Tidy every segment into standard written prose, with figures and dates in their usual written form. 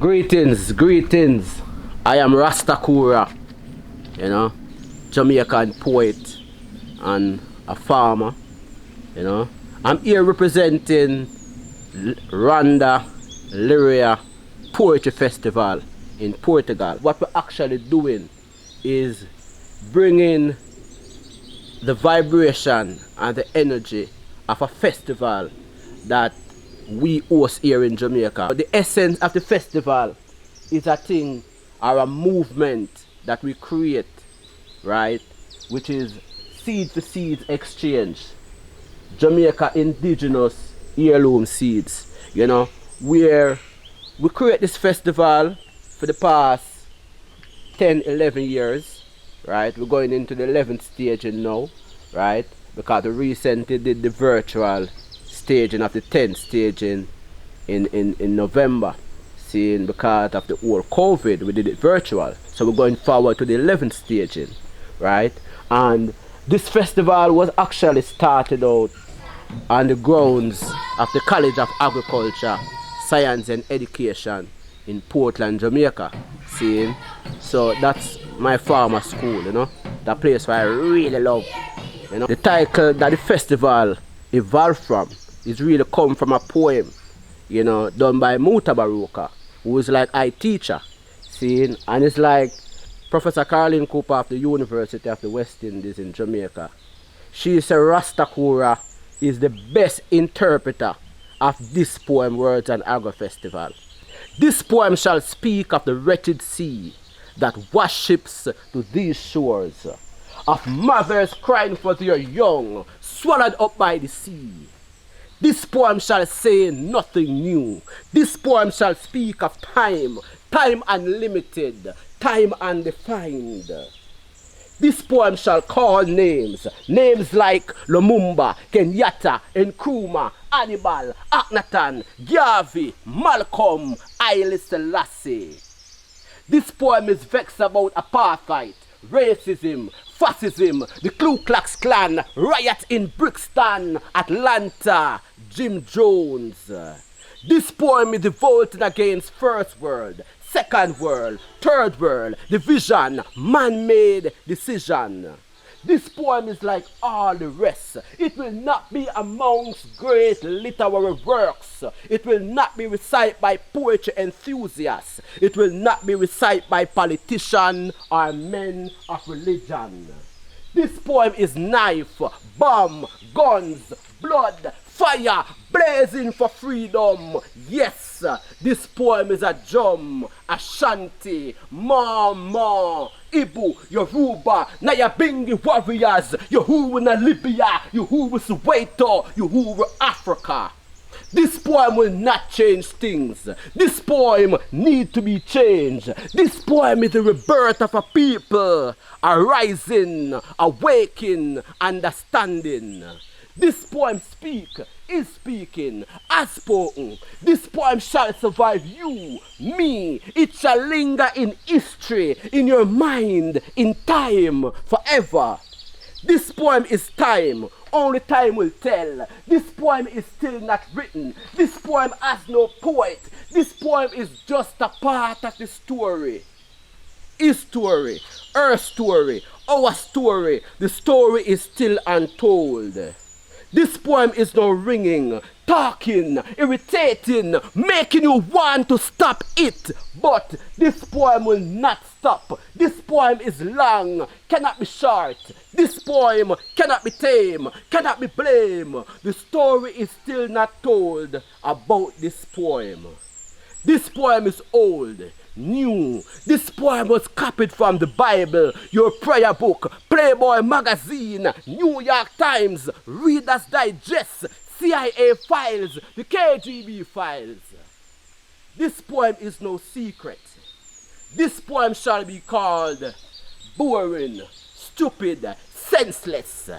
Greetings, greetings. I am Ras Takura, Jamaican poet and a farmer, I'm here representing Ronda Leiria Poetry Festival in Portugal. What we're actually doing is bringing the vibration and the energy of a festival that we host here in Jamaica. The essence of the festival is a thing or a movement that we create, right? Which is seed to seed exchange. Jamaica indigenous heirloom seeds, where we create this festival for the past 10-11 years, right? We're going into the 11th stage now, right? Because we recently did the virtual staging of the 10th staging in November. Seeing because of the whole COVID, we did it virtual. So we're going forward to the 11th staging, right? And this festival was actually started out on the grounds of the College of Agriculture, Science and Education in Portland, Jamaica. Seeing? So that's my farmer school, that place where I really love. The title that the festival evolved from is really come from a poem, done by Muta Baruka, who is like a teacher, seeing, and it's like Professor Caroline Cooper of the University of the West Indies in Jamaica. She said Ras Takura is the best interpreter of this poem, Wordz and Agro Festival. This poem shall speak of the wretched sea that worships to these shores, of mothers crying for their young, swallowed up by the sea. This poem shall say nothing new. This poem shall speak of time, time unlimited, time undefined. This poem shall call names, names like Lumumba, Kenyatta, Nkrumah, Hannibal, Akhenaten, Garvey, Malcolm, Haile Selassie. This poem is vexed about apartheid, racism, fascism, the Ku Klux Klan, riot in Brixton, Atlanta, Jim Jones. This poem is revolting against First World, Second World, Third World, division, man-made decision. This poem is like all the rest. It will not be amongst great literary works. It will not be recited by poetry enthusiasts. It will not be recited by politicians or men of religion. This poem is knife, bomb, guns, blood, fire, blazing for freedom. Yes, this poem is a drum, Ashanti, Mama, Ibu, Yoruba, Nyabingi warriors, Yahuwah na Libya, Yahuwah Soweto, Yahuwah Africa. This poem will not change things. This poem needs to be changed. This poem is the rebirth of a people, arising, awakening, understanding. This poem is speaking, has spoken. This poem shall survive you, me. It shall linger in history, in your mind, in time, forever. This poem is time. Only time will tell. This poem is still not written. This poem has no poet. This poem is just a part of the story. His story, her story, our story. The story is still untold. This poem is now ringing, talking, irritating, making you want to stop it. But this poem will not stop. This poem is long, cannot be short. This poem cannot be tame, cannot be blamed. The story is still not told about this poem. This poem is old, new. This poem was copied from the Bible, your prayer book, Playboy magazine, New York Times, Reader's Digest, CIA files, the KGB files. This poem is no secret. This poem shall be called boring, stupid, senseless.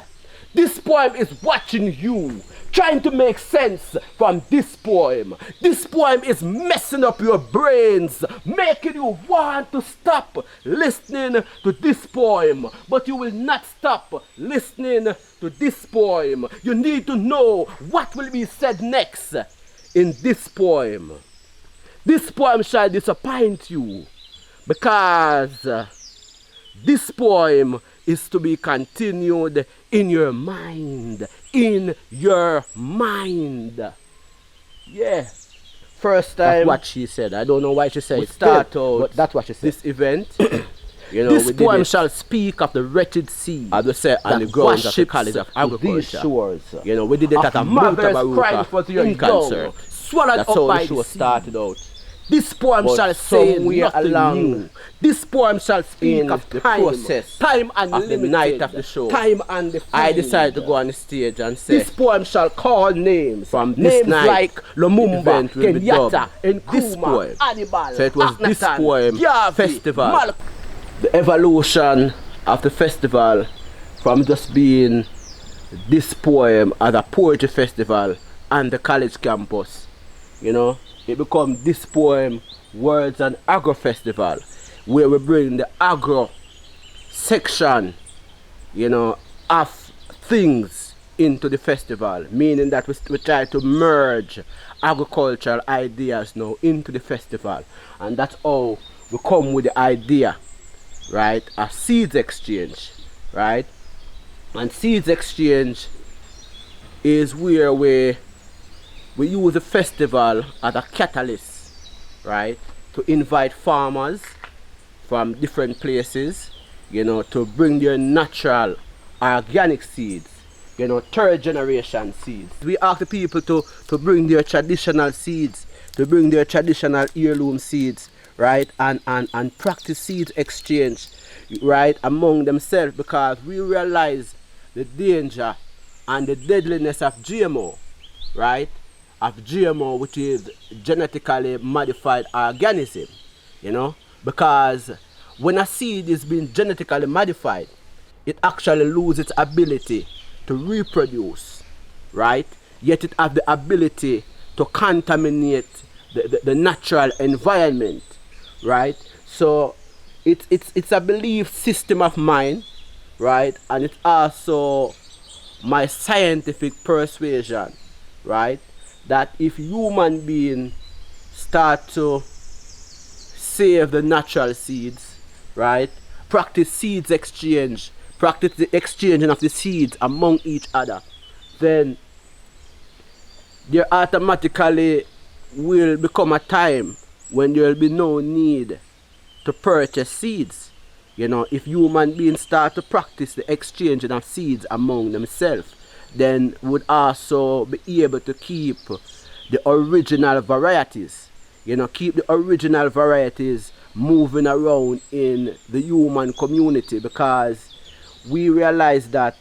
This poem is watching you, trying to make sense from this poem. This poem is messing up your brains, making you want to stop listening to this poem. But you will not stop listening to this poem. You need to know what will be said next in this poem. This poem shall disappoint you, because this poem is to be continued in your mind. In your mind. Yeah. First time. That's what she said. I don't know why she said it. Start out. But that's what she said. This event. You know, this poem shall speak of the wretched sea. I would say on the grounds of the College of Agriculture. These shores. You know, we did it at a Mutabaruka in concert. Swallowed up by the show started out. This poem shall say nothing new. This poem shall speak of the process, time and the night of the show. Time and the I decided to go on the stage and say, this poem shall call names from this night like Lumumba, Kenyatta, Nkrumah, Hannibal. So it was this poem festival. The evolution of the festival from just being this poem as a poetry festival and the college campus, you know, it become this poem, Wordz and Agro Festival, where we bring the agro section, you know, of things into the festival, meaning that we try to merge agricultural ideas now into the festival. And that's how we come with the idea, right, of seeds exchange, right? And seeds exchange is where we use the festival as a catalyst, right, to invite farmers from different places, you know, to bring their natural organic seeds, you know, third generation seeds. We ask the people to bring their traditional seeds, to bring their traditional heirloom seeds, right, and practice seeds exchange, right, among themselves, because we realize the danger and the deadliness of GMO, right, of GMO, which is genetically modified organism, you know, because when a seed is being genetically modified, it actually loses its ability to reproduce, right? Yet it has the ability to contaminate the natural environment, right? So it's a belief system of mine, right? And it's also my scientific persuasion, right, that if human beings start to save the natural seeds, right, practice seeds exchange, practice the exchanging of the seeds among each other, then there automatically will become a time when there will be no need to purchase seeds. You know, if human beings start to practice the exchanging of seeds among themselves, then would also be able to keep the original varieties, you know, keep the original varieties moving around in the human community, because we realize that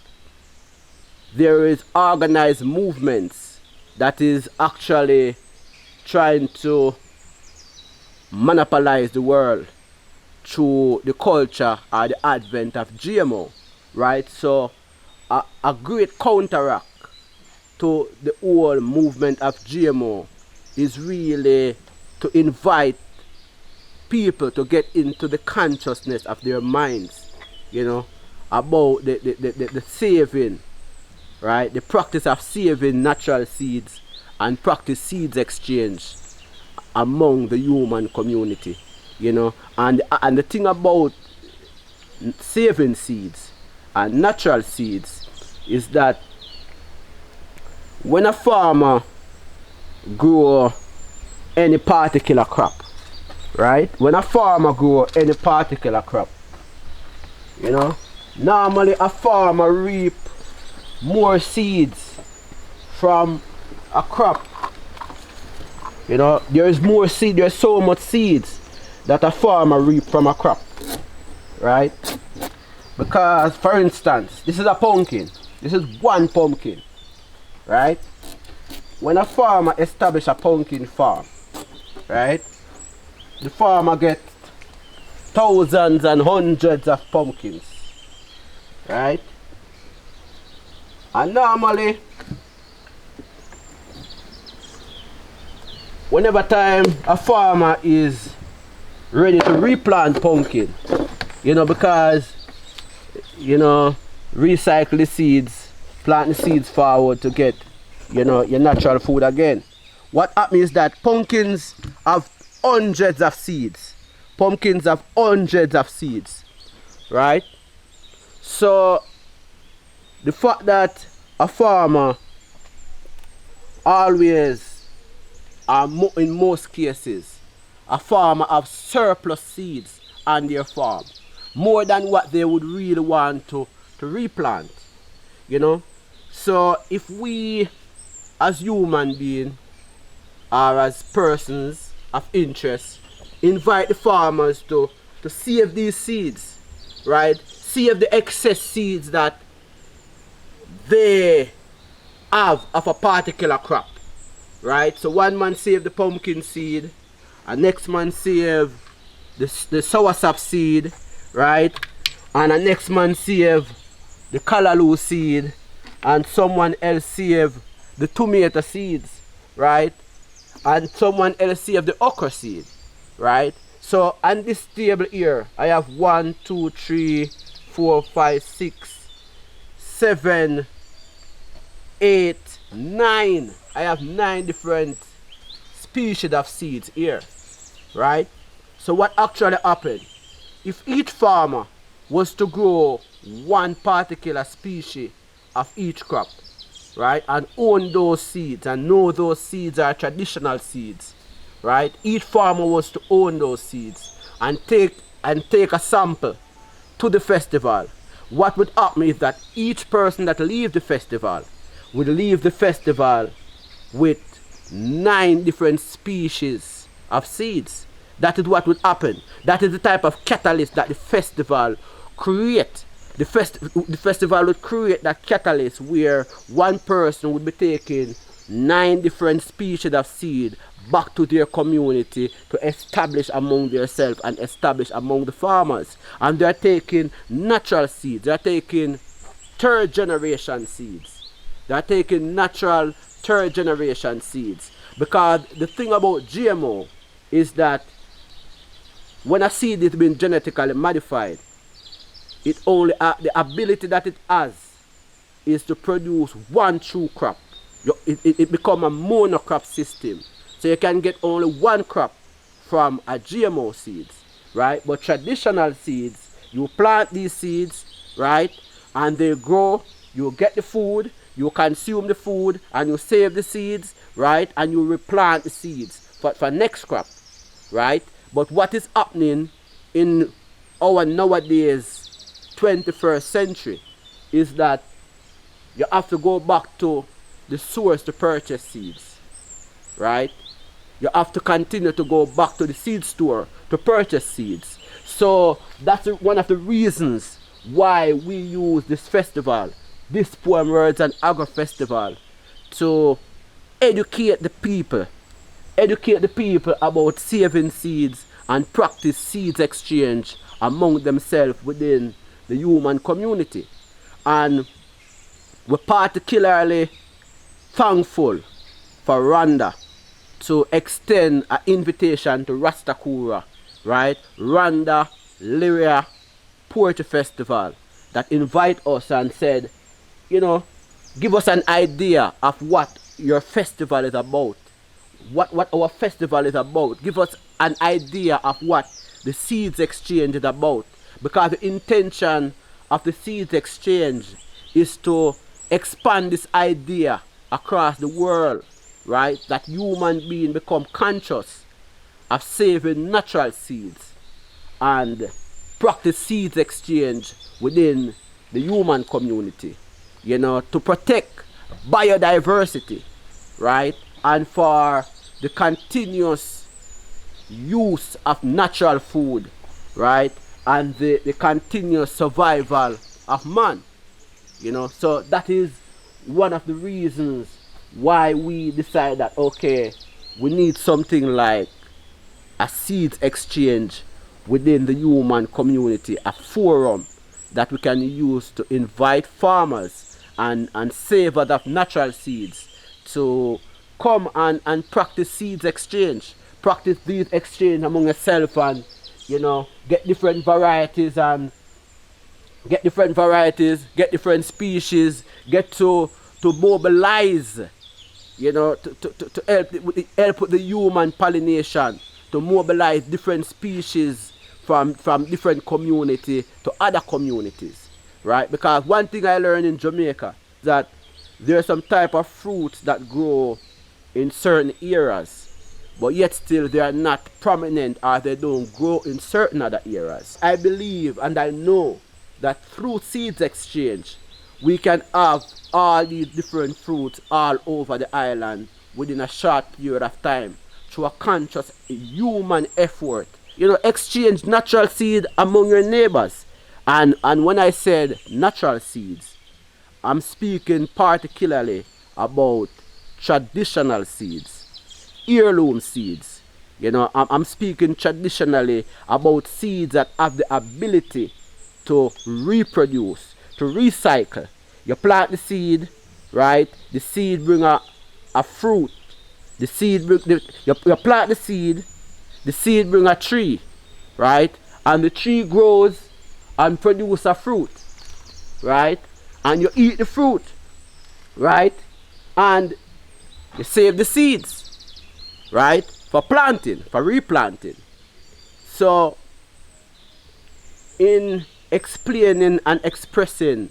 there is organized movements that is actually trying to monopolize the world through the culture or the advent of GMO, right? So a great counteract to the whole movement of GMO is really to invite people to get into the consciousness of their minds, you know, about the saving, right, the practice of saving natural seeds and practice seeds exchange among the human community, you know. And the thing about saving seeds and natural seeds is that when a farmer grow any particular crop, right, when a farmer grow any particular crop, you know, normally a farmer reap more seeds from a crop. You know, there's more seed, there's so much seeds that a farmer reap from a crop, right? Because, for instance, this is a pumpkin. This is one pumpkin, right? When a farmer establishes a pumpkin farm, right, the farmer gets thousands and hundreds of pumpkins, right? And normally, whenever time a farmer is ready to replant pumpkin, you know, because, you know, recycle the seeds, plant the seeds forward to get, you know, your natural food again. What happens is that pumpkins have hundreds of seeds. Pumpkins have hundreds of seeds, right? So the fact that a farmer always, in most cases, a farmer have surplus seeds on their farm, more than what they would really want to replant, you know. So if we as human beings or as persons of interest invite the farmers to save these seeds, right? Save the excess seeds that they have of a particular crop, right? So one man save the pumpkin seed, and next man save the soursop seed, right? And the next man save the callaloo seed, and someone else save the tomato seeds, right? And someone else save the okra seed, right? So on this table here, I have 1, 2, 3, 4, 5, 6, 7, 8, 9. I have 9 different species of seeds here, right? So what actually happened? If each farmer was to grow one particular species of each crop, right, and own those seeds and know those seeds are traditional seeds, right? Each farmer was to own those seeds and take a sample to the festival. What would happen is that each person that leave the festival would leave the festival with 9 different species of seeds. That is what would happen. That is the type of catalyst that the festival create. The festival would create that catalyst where one person would be taking 9 different species of seed back to their community to establish among themselves and establish among the farmers. And they are taking natural seeds. They are taking third generation seeds. They are taking natural third generation seeds. Because the thing about GMO is that when a seed is being genetically modified, it only the ability that it has is to produce one true crop. It becomes a monocrop system. So you can get only one crop from a GMO seeds, right? But traditional seeds, you plant these seeds, right? And they grow, you get the food, you consume the food, and you save the seeds, right? And you replant the seeds for next crop, right? But what is happening in our nowadays 21st century is that you have to go back to the source to purchase seeds, right? You have to continue to go back to the seed store to purchase seeds. So that's one of the reasons why we use this festival, this Poem, Wordz and Agro festival, to educate the people about saving seeds and practice seeds exchange among themselves within the human community. And we're particularly thankful for Ronda to extend an invitation to Ras Takura, right? Ronda Leiria Poetry Festival, that invite us and said, you know, give us an idea of what your festival is about. What our festival is about. Give us an idea of what the seeds exchange is about. Because the intention of the seeds exchange is to expand this idea across the world, right? That human beings become conscious of saving natural seeds and practice seeds exchange within the human community, you know, to protect biodiversity, right? And for the continuous use of natural food, right? And the continuous survival of man, you know. So that is one of the reasons why we decide that, okay, we need something like a seeds exchange within the human community, a forum that we can use to invite farmers and savers of natural seeds to come and practice seeds exchange, practice these exchange among yourself, and, you know, get different varieties, get different species, get to mobilize, you know, to help with the human pollination, to mobilize different species from different community to other communities, right? Because one thing I learned in Jamaica is that there are some type of fruits that grow in certain areas, but yet still they are not prominent or they don't grow in certain other areas. I believe and I know that through seeds exchange, we can have all these different fruits all over the island within a short period of time through a conscious human effort. You know, exchange natural seed among your neighbors. And when I said natural seeds, I'm speaking particularly about traditional seeds, heirloom seeds. You know, I'm speaking traditionally about seeds that have the ability to reproduce, to recycle. You plant the seed, right? The seed bring a fruit. The seed bring, you plant the seed bring a tree, right? And the tree grows and produce a fruit, right? And you eat the fruit, right? And you save the seeds, right? For planting, for replanting. So, in explaining and expressing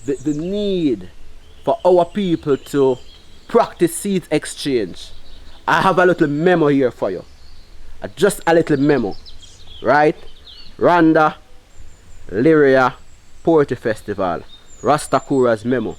the need for our people to practice seeds exchange, I have a little memo here for you. Just a little memo, right? Ronda Leiria Poetry Festival, Ras Takura's memo.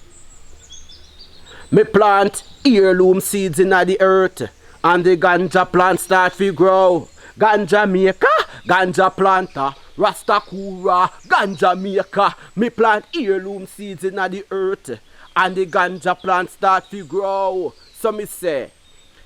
Me plant heirloom seeds in the earth and the ganja plant start to grow. Ganja maker, ganja planter, Ras Takura, ganja maker. Me plant heirloom seeds in the earth and the ganja plant start to grow. So me say,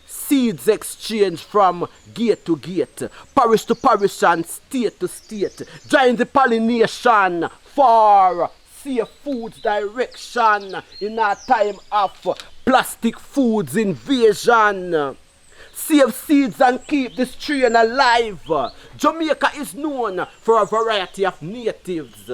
seeds exchange from gate to gate, parish to parish and state to state. Join the pollination for safe foods direction in a time of plastic foods invasion. Save seeds and keep this strain alive. Jamaica is known for a variety of natives.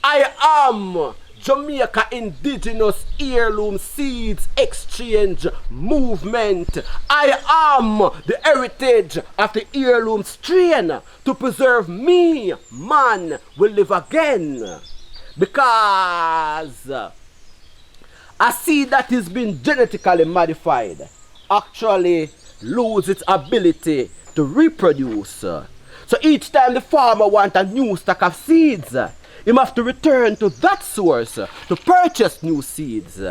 I am Jamaica Indigenous Heirloom Seeds Exchange Movement. I am the heritage of the heirloom strain to preserve me, man, will live again. Because a seed that has been genetically modified actually lose its ability to reproduce. So each time the farmer wants a new stock of seeds, he must have to return to that source to purchase new seeds.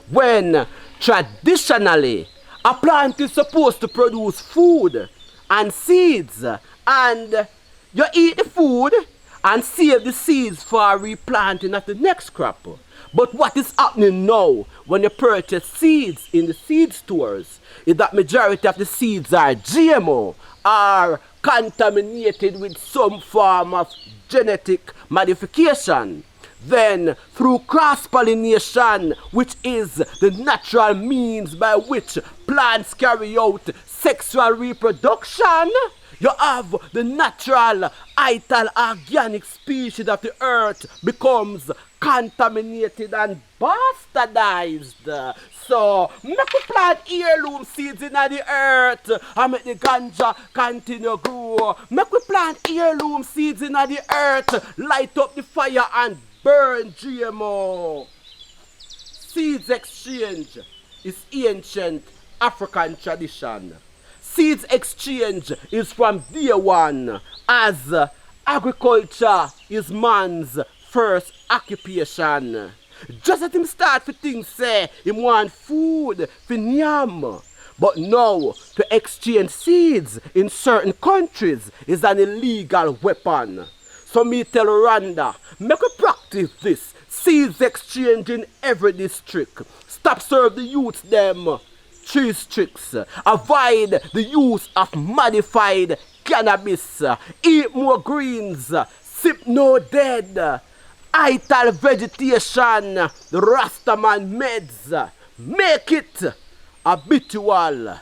When traditionally a plant is supposed to produce food and seeds, and you eat the food and save the seeds for replanting of the next crop. But what is happening now when you purchase seeds in the seed stores is that majority of the seeds are GMO, are contaminated with some form of genetic modification. Then through cross-pollination, which is the natural means by which plants carry out sexual reproduction, you have the natural, vital, organic species of the earth becomes contaminated and bastardized. So, make we plant heirloom seeds in the earth and make the ganja continue grow. Make we plant heirloom seeds in the earth, light up the fire and burn GMO. Seeds exchange is ancient African tradition. Seeds exchange is from day one, as agriculture is man's first occupation. Just let him start for things say him want food for yam. But now to exchange seeds in certain countries is an illegal weapon. So me tell Ronda, make a practice this. Seeds exchange in every district. Stop serve the youths them cheese tricks. Avoid the use of modified cannabis. Eat more greens. Sip no dead. Vital vegetation. The Rastaman meds. Make it habitual.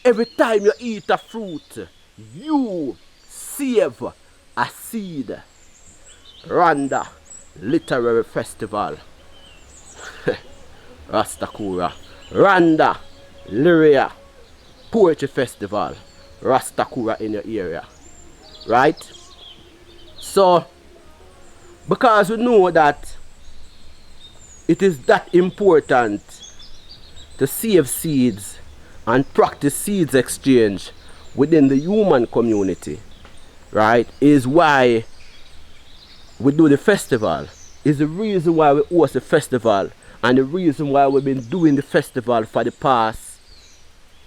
Every time you eat a fruit, you save a seed. Ronda Literary Festival. Ras Takura. Ronda Leiria Poetry Festival. Ras Takura in your area, right? So, because we know that it is that important to save seeds and practice seeds exchange within the human community, right, is why we do the festival, is the reason why we host the festival, and the reason why we've been doing the festival for the past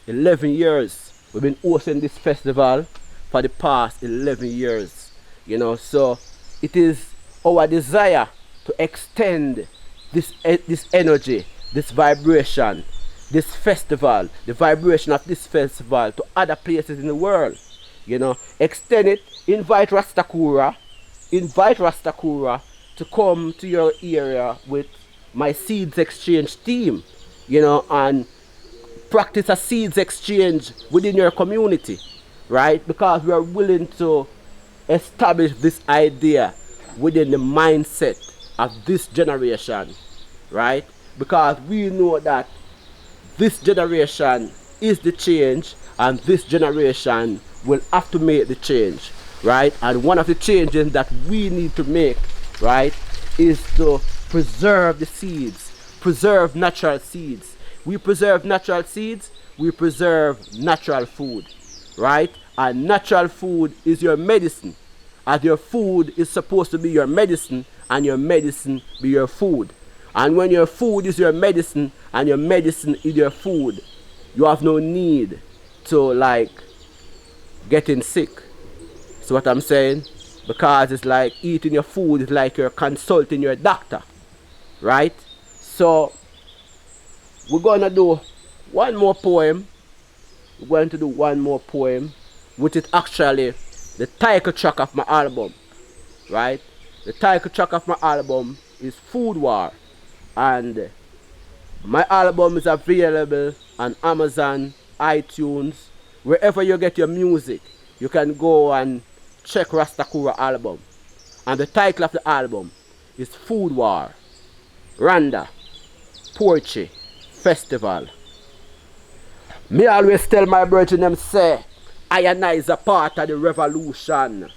11 years. We've been hosting this festival for the past 11 years, you know. So it is our desire to extend this energy, this vibration, this festival, the vibration of this festival to other places in the world, you know. Extend it, invite Ras Takura to come to your area with my seeds exchange team, you know, and practice a seeds exchange within your community, right? Because we are willing to establish this idea within the mindset of this generation, right? Because we know that this generation is the change, and this generation will have to make the change, right? And one of the changes that we need to make, right, is to preserve the seeds, preserve natural seeds. We preserve natural seeds, we preserve natural food, right? And natural food is your medicine, as your food is supposed to be your medicine, and your medicine be your food. And when your food is your medicine and your medicine is your food, you have no need to like getting sick. See what I'm saying? Because it's like eating your food is like you're consulting your doctor, right? So we're gonna do one more poem. We're going to do one more poem, which is actually the title track of my album, right? The title track of my album is Food War, and my album is available on Amazon, iTunes, wherever you get your music. You can go and check Ras Takura album, and the title of the album is Food War, Ronda Poetry Festival. Me always tell my brethren them say, I and I is a part of the revolution,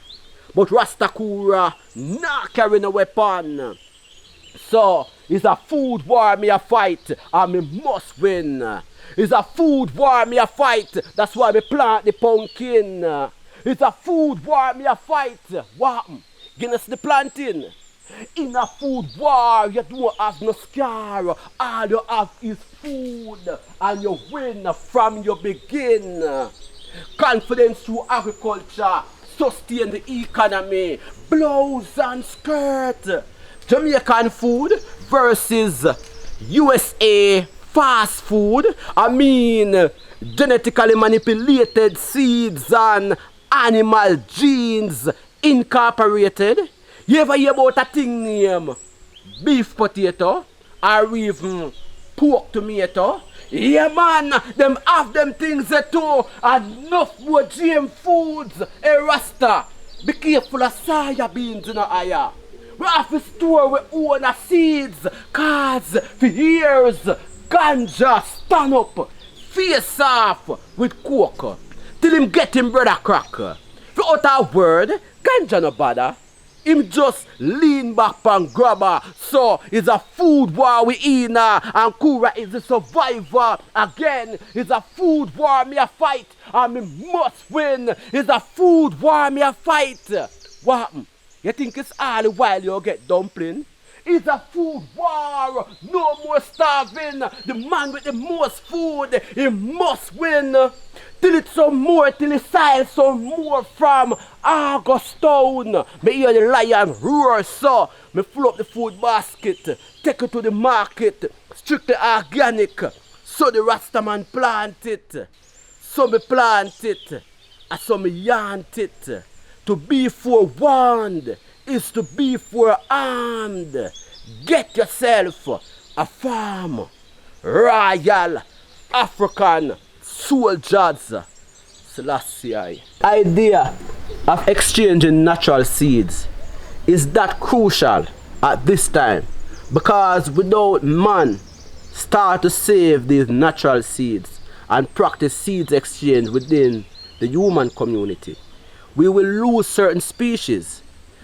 but Ras Takura not carrying a weapon. So it's a food war me a fight, and me must win. It's a food war me a fight, that's why me plant the pumpkin. It's a food war me a fight. What happen? Guinness the planting. In a food war, you don't have no scar. All you have is food, and you win from your begin. Confidence through agriculture, sustain the economy. Blouse and skirt. Jamaican food versus USA fast food. I mean, genetically manipulated seeds and animal genes incorporated. You ever hear about a thing named beef potato or even pork tomato? Yeah man, them have them things there too, and enough more GM foods. Hey Rasta, be careful of soya beans in the eye. We have to store our own seeds, cause for years, ganja stand up, face off with coke, till him get him brother crack. For out a word, ganja no bother. Him just lean back and grab her. So it's a food war we in and Kura is the survivor. Again, it's a food war me a fight, and me must win. It's a food war me a fight. What happened? You think it's all the while you get dumpling? It's a food war. No more starving. The man with the most food, he must win. Till it's some more, till it sells some more from Agro stone. Me hear the lion roar, so me fill up the food basket, take it to the market, strictly organic. So the Rasta man plant it. So me plant it, and so me yant it. To be forewarned is to be forearmed. Get yourself a farm. Royal African soldiers. Selassie. Idea of exchanging natural seeds is that crucial at this time, because without man start to save these natural seeds and practice seeds exchange within the human community. We will lose certain species.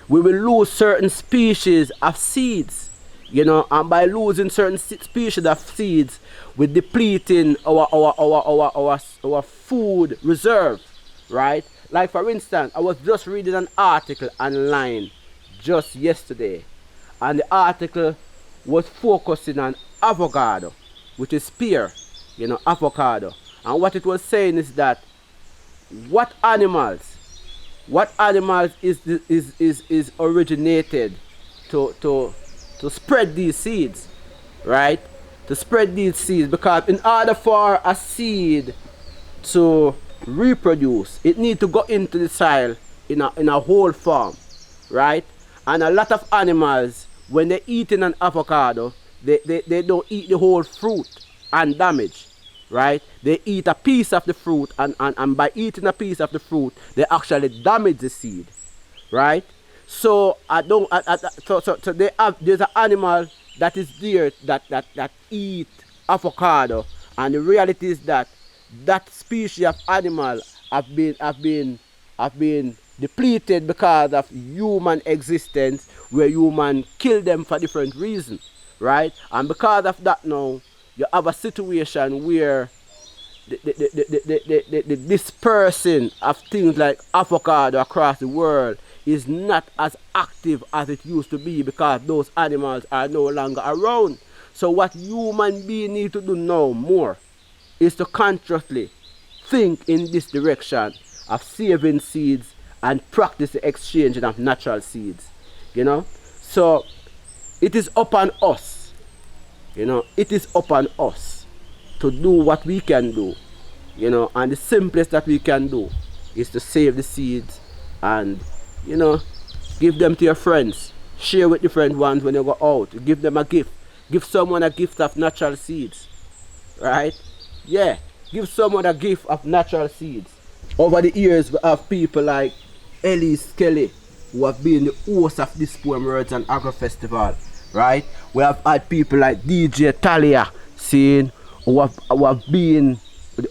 We will lose certain species of seeds, you know, and by losing certain species of seeds, we're depleting our food reserve, right? Like for instance, I was just reading an article online just yesterday, and the article was focusing on avocado, which is pear, you know, avocado. And what it was saying is that what animals is originated to spread these seeds, right? To spread these seeds, because in order for a seed to reproduce, it needs to go into the soil in a whole form, right? And a lot of animals, when they're eating an avocado, they don't eat the whole fruit and damage, right? They eat a piece of the fruit, and by eating a piece of the fruit, they actually damage the seed, right? So there's an animal that is there that eat avocado, and the reality is that that species of animal have been depleted because of human existence, where human kill them for different reasons, right? And because of that now, you have a situation where the dispersing of things like avocado across the world is not as active as it used to be, because those animals are no longer around. So what human beings need to do now more is to consciously think in this direction of saving seeds and practice the exchanging of natural seeds, you know. So it is upon us, you know, it is upon us to do what we can do, you know, and the simplest that we can do is to save the seeds and, you know, give them to your friends, share with different ones when you go out, give them a gift, give someone a gift of natural seeds, right? Yeah, give someone a gift of natural seeds. Over the years, we have people like Ellis Kelly, who have been the host of this poem Wordz and Agro Festival, right? We have had people like DJ Talia, seeing, who have been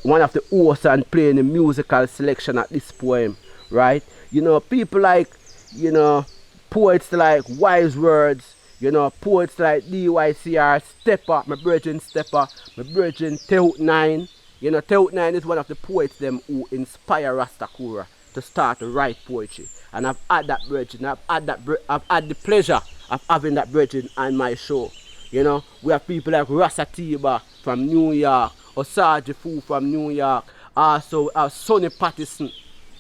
one of the hosts and playing the musical selection at this poem, right? You know, people like, you know, poets like Wise Words, you know, poets like DYCR, Stepper, my brethren Stepper, my brethren Teut 9. You know, Teut 9 is one of the poets them who inspire Ras Takura to start to write poetry. And I've had that brethren, I've had the pleasure of having that brethren on my show. You know, we have people like Ras Takura from New York, Osaji Fu from New York, also Sonny Pattison,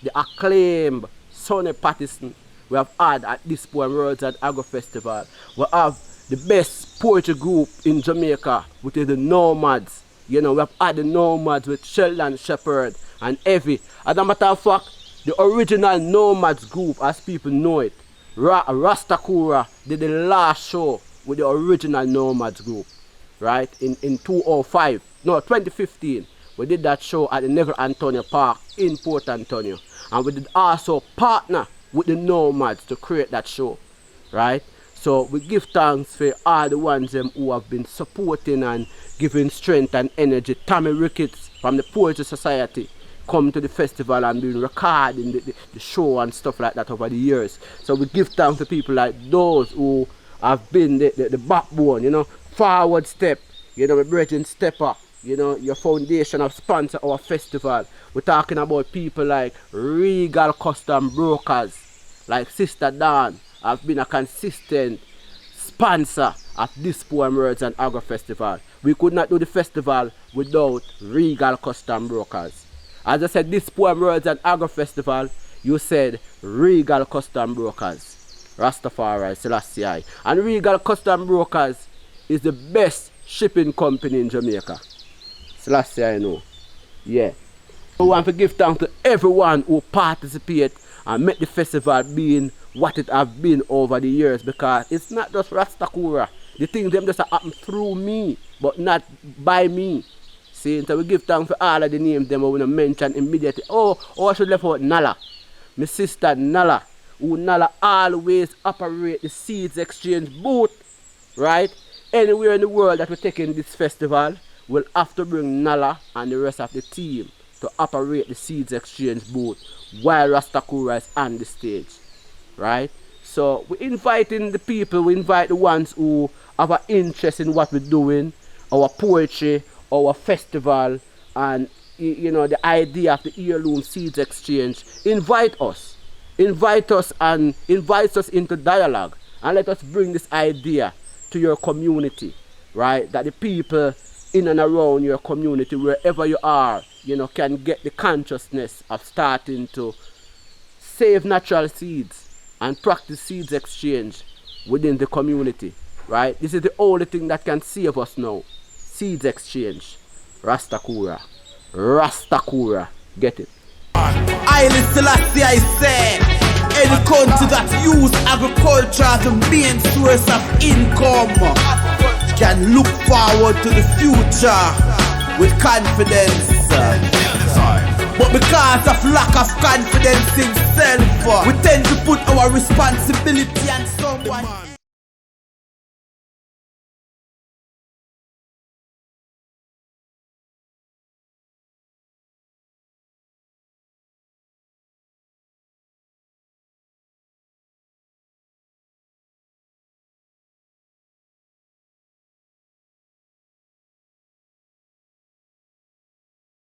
the acclaimed Sonny Pattison. We have had at this poem Wordz and Agro Festival. We have the best poetry group in Jamaica, which is the Nomads. You know, we have had the Nomads with Sheldon Shepherd and Evie. As a matter of fact, the original Nomads group, as people know it, Ras Takura did the last show with the original Nomads group, right? In 2015, we did that show at the Neville Antonio Park in Port Antonio. And we did also partner with the Nomads to create that show, right? So we give thanks for all the ones who have been supporting and giving strength and energy. Tommy Ricketts from the Poetry Society come to the festival and been recording the show and stuff like that over the years. So we give thanks to people like those who have been the backbone, you know, forward step, you know, my brethren Stepper, you know, your foundation of sponsor our festival. We're talking about people like Regal Custom Brokers, like Sister Dawn, have been a consistent sponsor of this poem Wordz and Agro Festival. We could not do the festival without Regal Custom Brokers. As I said, this poem Wordz and Agro Festival, you said Regal Custom Brokers. Rastafari, Selassie. And Regal Custom Brokers is the best shipping company in Jamaica. Selassie, I know. Yeah. I want to give thanks to everyone who participated and make the festival being what it have been over the years, because it's not just Ras Takura. The things them just happen through me, but not by me. See, so we give thanks for all of the names them we want to mention immediately. Oh, I should left out Nala. My sister Nala, who Nala always operate the seeds exchange booth, right? Anywhere in the world that we're taking this festival, we'll have to bring Nala and the rest of the team to operate the seeds exchange booth while Ras Takura is on the stage, right? So we're inviting the people, we invite the ones who have an interest in what we're doing, our poetry, our festival, and you know, the idea of the heirloom seeds exchange. Invite us and invite us into dialogue, and let us bring this idea to your community, right? That the people in and around your community, wherever you are, you know, can get the consciousness of starting to save natural seeds and practice seeds exchange within the community, right? This is the only thing that can save us now. Seeds exchange. Ras Takura. Ras Takura. Get it? I Selassie, I say, any country that use agriculture as the main source of income can look forward to the future with confidence. But because of lack of confidence in self, we tend to put our responsibility on someone.